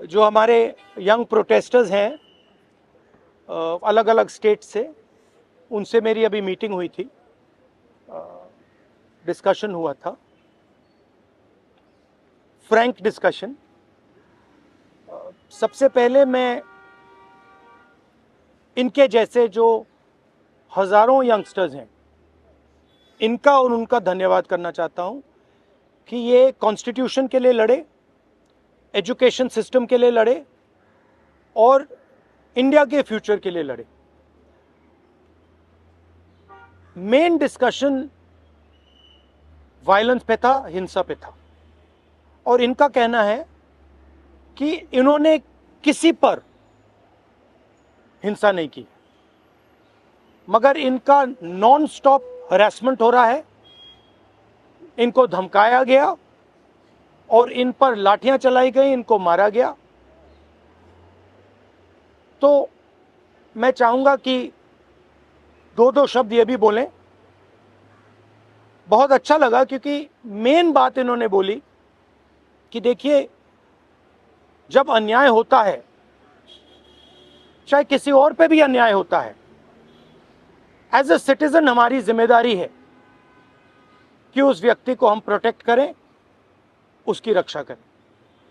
जो हमारे young protesters हैं अलग अलग स्टेट से, उनसे मेरी अभी मीटिंग हुई थी, डिस्कशन हुआ था, फ्रैंक डिस्कशन। सबसे पहले मैं इनके जैसे जो हज़ारों यंगस्टर्स हैं, इनका और उनका धन्यवाद करना चाहता हूं कि ये कॉन्स्टिट्यूशन के लिए लड़े, एजुकेशन सिस्टम के लिए लड़े और इंडिया के फ्यूचर के लिए लड़े। मेन डिस्कशन वायलेंस पे था, हिंसा पे था, और इनका कहना है कि इन्होंने किसी पर हिंसा नहीं की, मगर इनका नॉन स्टॉप हरासमेंट हो रहा है, इनको धमकाया गया और इन पर लाठियां चलाई गई, इनको मारा गया। तो मैं चाहूंगा कि दो शब्द ये भी बोलें। बहुत अच्छा लगा क्योंकि मेन बात इन्होंने बोली कि देखिए, जब अन्याय होता है, चाहे किसी और पे भी अन्याय होता है, एज ए सिटीजन हमारी जिम्मेदारी है कि उस व्यक्ति को हम प्रोटेक्ट करें, उसकी रक्षा करें।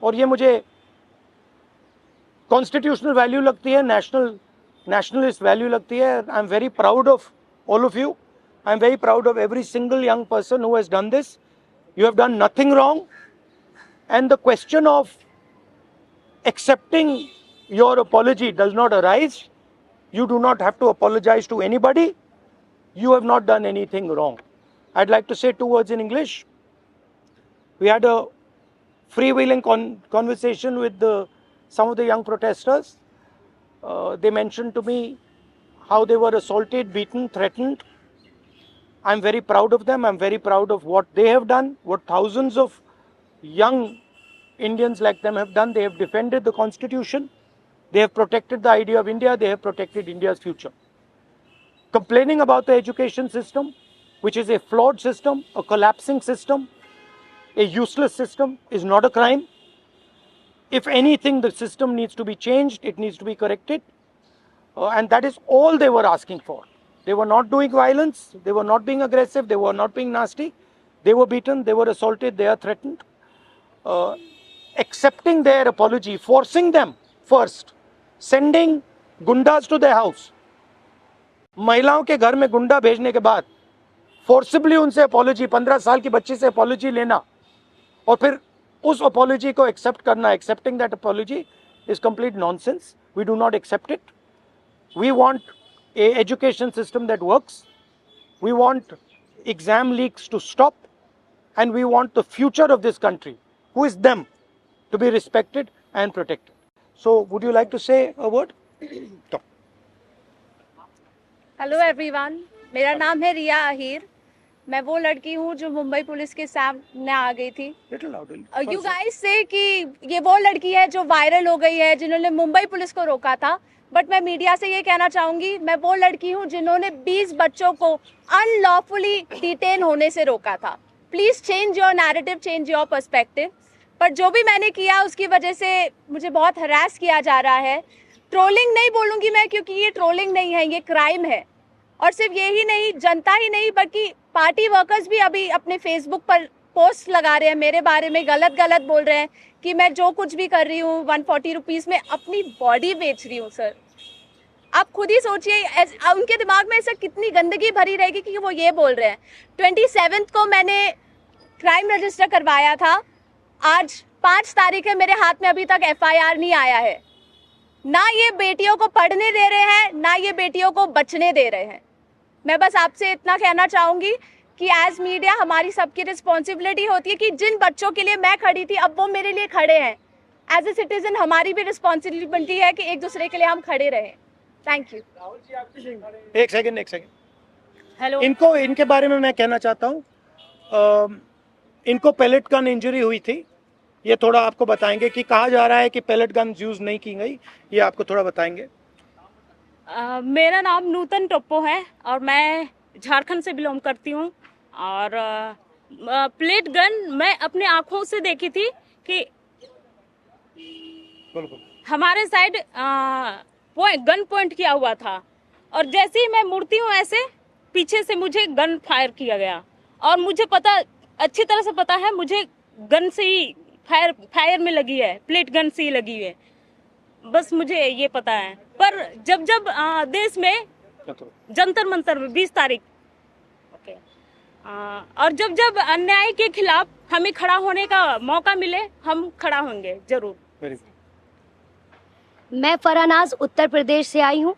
और ये मुझे कॉन्स्टिट्यूशनल वैल्यू लगती है, नेशनलिस्ट वैल्यू लगती है। I am very proud of all of you. I am very proud of every single young person who has done this. You have done nothing wrong. And the question of accepting your apology does not arise. You do not have to apologize to anybody. You have not done anything wrong. I'd like to say two words in English. We had a freewheeling conversation with some of the young protesters. They mentioned to me how they were assaulted, beaten, threatened. I'm very proud of them. I'm very proud of what they have done, what thousands of young Indians like them have done. They have defended the Constitution. They have protected the idea of India. They have protected India's future. Complaining about the education system, which is a flawed system, a collapsing system, a useless system, is not a crime. If anything, the system needs to be changed. It needs to be corrected. And that is all they were asking for. They were not doing violence, they were not being aggressive, they were not being nasty. They were beaten, they were assaulted, they are threatened. Accepting their apology, forcing them first, sending gundas to their house. महिलाओं के घर में गुंडा भेजने के बाद forcibly उनसे apology, 15 साल की बच्ची से अपॉलॉजी लेना और फिर उस अपॉलॉजी को एक्सेप्ट करना, accepting that apology is complete nonsense. We do not accept it. We want a education system that works. We want exam leaks to stop, and we want the future of this country, who is them, to be respected and protected. So would you like to say a word? Talk. Hello everyone, मेरा नाम है रिया अहीर. मैं वो लड़की हूँ जो Mumbai police के सामने आ गई थी. यू गाइस से कि ये वो लड़की है जो वायरल हो गई है, जिन्होंने मुंबई पुलिस को रोका था. बट मैं मीडिया से ये कहना चाहूंगी, मैं वो लड़की हूँ जिन्होंने 20 बच्चों को अनलॉफुली डिटेन होने से रोका था. Please change your narrative, change your perspective. पर जो भी मैंने किया उसकी वजह से मुझे बहुत हरास किया जा रहा है. ट्रोलिंग नहीं बोलूंगी मैं, क्योंकि ये ट्रोलिंग नहीं है, ये क्राइम है. और सिर्फ ये ही नहीं, जनता ही नहीं बल्कि पार्टी वर्कर्स भी अभी अपने फेसबुक पर पोस्ट लगा रहे हैं, मेरे बारे में गलत गलत बोल रहे हैं कि मैं जो कुछ भी कर रही हूँ 140 रुपीज़ में अपनी बॉडी बेच रही हूँ. सर, आप खुद ही सोचिए, उनके दिमाग में ऐसा कितनी गंदगी भरी रहेगी कि वो ये बोल रहे हैं. 27 को मैंने क्राइम रजिस्टर करवाया था. आज 5 तारीख है, मेरे हाथ में अभी तक FIR नहीं आया है. ना ये बेटियों को पढ़ने दे रहे हैं, ना ये बेटियों को बचने दे रहे हैं. मैं बस आपसे इतना कहना चाहूंगी कि एज मीडिया हमारी सबकी रिस्पॉन्सिबिलिटी होती है कि जिन बच्चों के लिए मैं खड़ी थी अब वो मेरे लिए खड़े हैं. एज ए सिटीजन हमारी भी रिस्पॉन्सिबिलिटी है कि एक दूसरे के लिए हम खड़े रहें. Thank you. एक सेकंड. हेलो, इनके बारे में मैं कहना चाहता हूँ. इनको पैलेट गन इंजरी हुई थी. ये थोड़ा आपको बताएंगे कि कहा जा रहा है कि पैलेट गन यूज नहीं की गई, ये आपको थोड़ा बताएंगे. मेरा नाम नूतन टोप्पो है और मैं झारखंड से बिलोंग करती हूँ. और प्लेट गन मैं अपने आँखों से देखी थी कि हमारे साइड गन पॉइंट किया हुआ था, और जैसे ही मैं मुड़ती हूँ ऐसे पीछे से मुझे गन फायर किया गया, और मुझे पता अच्छी तरह से पता है मुझे गन से ही फायर में लगी है, प्लेट गन से ही लगी है, बस मुझे ये पता है। पर जब जब देश में जंतर मंतर में 20 तारीख और जब जब अन्याय के खिलाफ हमें खड़ा होने का मौका मिले, हम खड़ा होंगे जरूर। मैं फरानाज उत्तर प्रदेश से आई हूँ।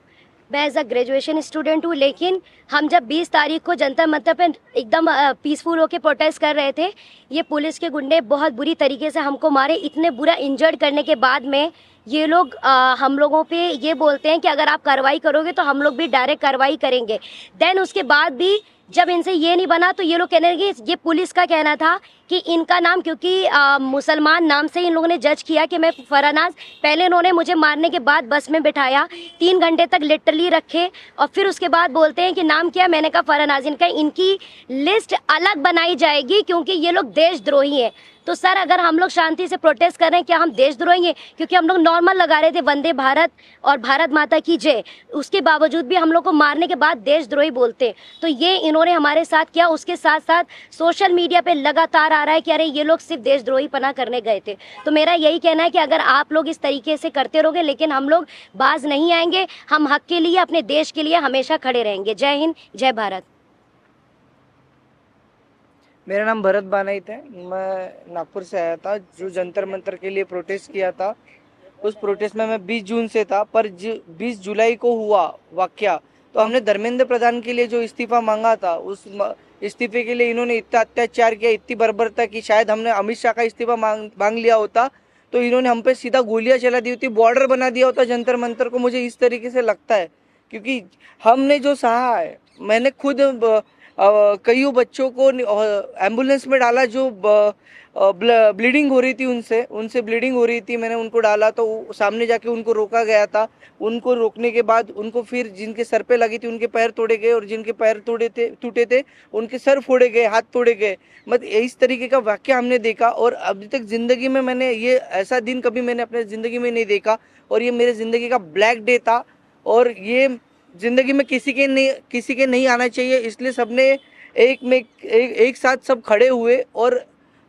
मैं एज अ ग्रेजुएशन स्टूडेंट हूँ, लेकिन हम जब 20 तारीख को जंतर मंतर पे एकदम पीसफुल होके प्रोटेस्ट कर रहे थे, ये पुलिस के गुंडे बहुत बुरी तरीके से हमको मारे। इतने बुरा इंजर्ड करने के बाद में ये लोग हम लोगों पे ये बोलते हैं कि अगर आप कार्रवाई करोगे तो हम लोग भी डायरेक्ट कार्रवाई करेंगे। देन उसके बाद भी जब इनसे ये नहीं बना तो ये लोग कहने लगे, ये पुलिस का कहना था कि इनका नाम क्योंकि मुसलमान नाम से इन लोगों ने जज किया कि मैं फरानाज। पहले इन्होंने मुझे मारने के बाद बस में बिठाया, 3 घंटे तक लिटरली रखे, और फिर उसके बाद बोलते हैं कि नाम क्या। मैंने कहा फरानाज। इनकी लिस्ट अलग बनाई जाएगी क्योंकि ये लोग देशद्रोही हैं। तो सर, अगर हम लोग शांति से प्रोटेस्ट कर रहे हैं, क्या हम देशद्रोही हैं? क्योंकि हम लोग नॉर्मल लगा रहे थे वंदे भारत और भारत माता की जय, उसके बावजूद भी हम लोग को मारने के बाद देशद्रोही बोलते हैं। तो ये इन्होंने हमारे साथ किया। उसके साथ साथ सोशल मीडिया पे लगातार आ रहा है कि अरे ये लोग सिर्फ देशद्रोही पना करने गए थे। तो मेरा यही कहना है कि अगर आप लोग इस तरीके से करते रहोगे, लेकिन हम लोग बाज नहीं आएंगे। हम हक के लिए, अपने देश के लिए हमेशा खड़े रहेंगे। जय हिंद, जय भारत। मेरा नाम भरत बानाइत है। मैं नागपुर से आया था, जो जंतर मंतर के लिए प्रोटेस्ट किया था। उस प्रोटेस्ट में मैं 20 जून से था, पर 20 जुलाई को हुआ वाकया, तो हमने धर्मेंद्र प्रधान के लिए जो इस्तीफा मांगा था, उस इस्तीफे के लिए इन्होंने इतना अत्याचार किया, इतनी बर्बरता की। शायद हमने अमित शाह का इस्तीफा मांग लिया होता तो इन्होंने हम पे सीधा गोलियां चला दी होती, बॉर्डर बना दिया होता जंतर मंतर को। मुझे इस तरीके से लगता है, क्योंकि हमने जो सहा है, मैंने खुद कई बच्चों को एम्बुलेंस में डाला जो ब्लीडिंग हो रही थी, उनसे ब्लीडिंग हो रही थी। मैंने उनको डाला तो सामने जाके उनको रोका गया था। उनको रोकने के बाद उनको फिर जिनके सर पे लगी थी उनके पैर तोड़े गए, और जिनके पैर टूटे थे उनके सर फोड़े गए, हाथ तोड़े गए। मतलब इस तरीके का वाक्य हमने देखा, और अभी तक जिंदगी में मैंने ये ऐसा दिन कभी मैंने अपने जिंदगी में नहीं देखा, और ये मेरे जिंदगी का ब्लैक डे था, और ये जिंदगी में किसी के नहीं आना चाहिए। इसलिए सबने एक साथ सब खड़े हुए, और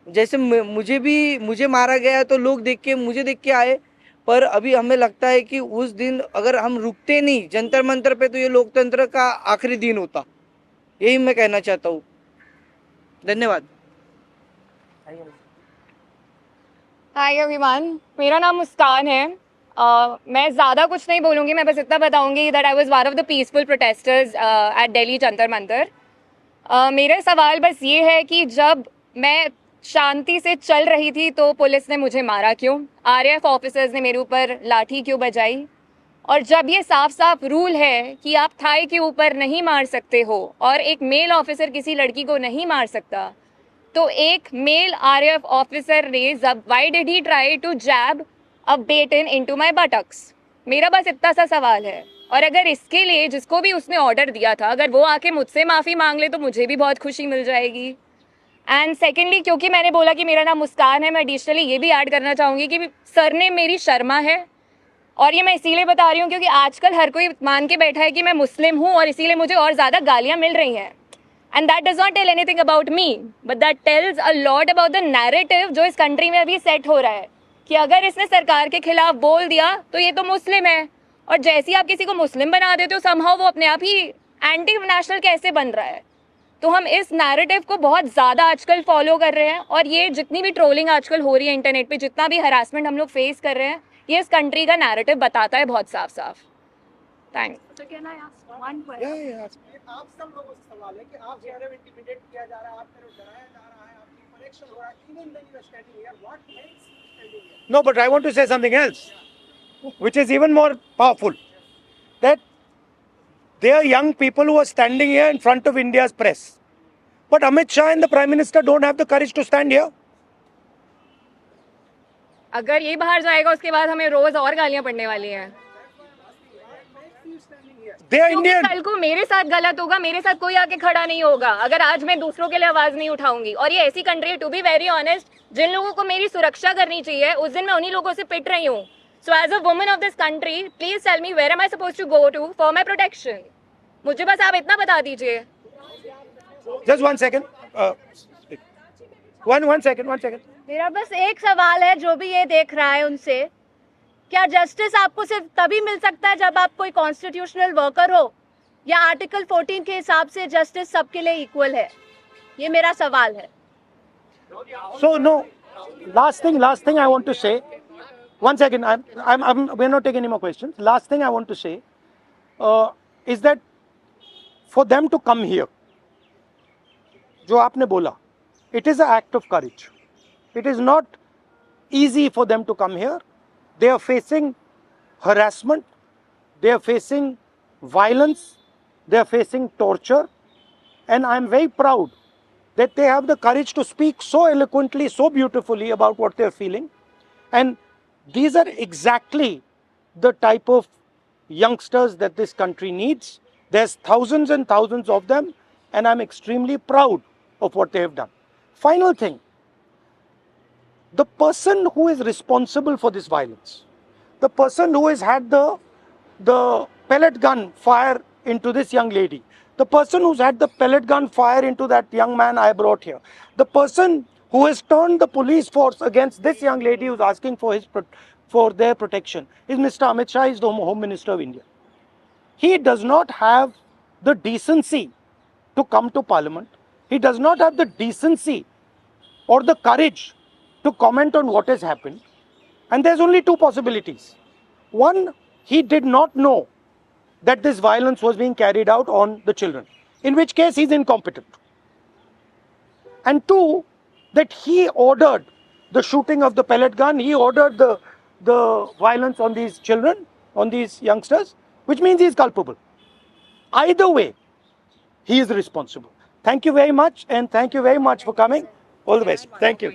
जैसे मुझे मारा गया तो लोग मुझे देख के आए। पर अभी हमें लगता है कि उस दिन अगर हम रुकते नहीं जंतर मंतर पे, तो ये लोकतंत्र का आखिरी दिन होता। यही मैं कहना चाहता हूँ। धन्यवाद। हाय एवरीवन, मेरा नाम मुस्कान है। मैं ज़्यादा कुछ नहीं बोलूँगी, मैं बस इतना बताऊँगी that I was one of the peaceful protesters at Delhi Jantar Mantar. मेरा सवाल बस ये है कि जब मैं शांति से चल रही थी तो पुलिस ने मुझे मारा क्यों? आरएएफ ऑफिसर्स ने मेरे ऊपर लाठी क्यों बजाई? और जब ये साफ साफ रूल है कि आप थाई के ऊपर नहीं मार सकते हो और एक मेल ऑफिसर किसी लड़की को नहीं मार सकता, तो एक मेल आरएएफ ऑफिसर ने why did he try to jab a baton into my buttocks? मेरा बस इतना सा सवाल है। और अगर इसके लिए जिसको भी उसने ऑर्डर दिया था, अगर वो आके मुझसे माफ़ी मांग ले तो मुझे भी बहुत खुशी मिल जाएगी। एंड सेकेंडली, क्योंकि मैंने बोला कि मेरा नाम मुस्कान है, मैं एडिशनली ये भी ऐड करना चाहूँगी कि सरनेम मेरी शर्मा है। और ये मैं इसीलिए बता रही हूँ क्योंकि आजकल हर कोई मान के बैठा है कि मैं मुस्लिम हूँ, और इसीलिए मुझे और ज़्यादा गालियाँ मिल रही हैं। And that does not tell anything about me, but that tells a lot about the narrative जो इस कंट्री में अभी सेट हो रहा है, कि अगर इसने सरकार के खिलाफ बोल दिया तो ये तो मुस्लिम है, और जैसे ही आप किसी को मुस्लिम बना देते हो समहाउ वो अपने आप ही एंटी नेशनल कैसे बन रहा है। तो हम इस नैरेटिव को बहुत ज़्यादा आजकल फॉलो कर रहे हैं, और ये जितनी भी ट्रोलिंग आजकल हो रही है इंटरनेट पे, जितना भी हरासमेंट हम लोग फेस कर रहे हैं, ये इस कंट्री का नैरेटिव बताता है बहुत साफ साफ। थैंक्स। आप सब लोगों से सवाल है कि आप ज़्यादा इंटिमिडेट किया जा रहा है, आप तरफ डराया जा रहा है, आपकी कनेक्शन हो रहा है, even when you are standing here, what makes you standing here? No, but I want to say something else, which is even more powerful. That there are young people who are standing here in front of India's press. But Amit Shah and the Prime Minister don't have the courage to stand here. अगर ये बाहर जाएगा उसके बाद हमें रोज और गालियां पड़ने वाली हैं। They are क्योंकि Indian. कल को मेरे साथ गलत होगा, मेरे साथ कोई आके खड़ा नहीं होगा अगर आज मैं दूसरों के लिए आवाज नहीं उठाऊंगी। और ये ऐसी कंट्री है, टू बी वेरी ऑनेस्ट, जिन लोगों को मेरी सुरक्षा करनी चाहिए उस दिन मैं उन्हीं लोगों से पिट रही हूँ। So as a woman of this country, please tell me where am I supposed to go to for my protection? मुझे बस आप इतना बता दीजिए. Just 1 second. One second. मेरा बस एक सवाल है, जो भी ये देख रहा है उनसे, क्या जस्टिस आपको सिर्फ तभी मिल सकता है जब आप कोई कॉन्स्टिट्यूशनल वर्कर हो, या आर्टिकल 14 के हिसाब से जस्टिस सबके लिए इक्वल है? ये मेरा सवाल है. So no, last thing I want to say. 1 second, we're not taking any more questions. Last thing I want to say is that for them to come here, जो आपने बोला, it is an act of courage. It is not easy for them to come here. They are facing harassment, they are facing violence, they are facing torture, and I am very proud that they have the courage to speak so eloquently, so beautifully about what they are feeling. And these are exactly the type of youngsters that this country needs. There's thousands and thousands of them, and I'm extremely proud of what they have done. Final thing, the person who is responsible for this violence, the person who has had the pellet gun fire into this young lady, the person who's had the pellet gun fire into that young man I brought here, the person who has turned the police force against this young lady who's asking for their protection is Mr. Amit Shah, is the Home Minister of India. He does not have the decency to come to Parliament. He does not have the decency or the courage to comment on what has happened. And there's only two possibilities. One, he did not know that this violence was being carried out on the children, in which case he's incompetent. And two, that he ordered the shooting of the pellet gun, he ordered the violence on these children, on these youngsters, which means he is culpable. Either way, he is responsible. Thank you very much, and thank you very much for coming. All the best. Thank you.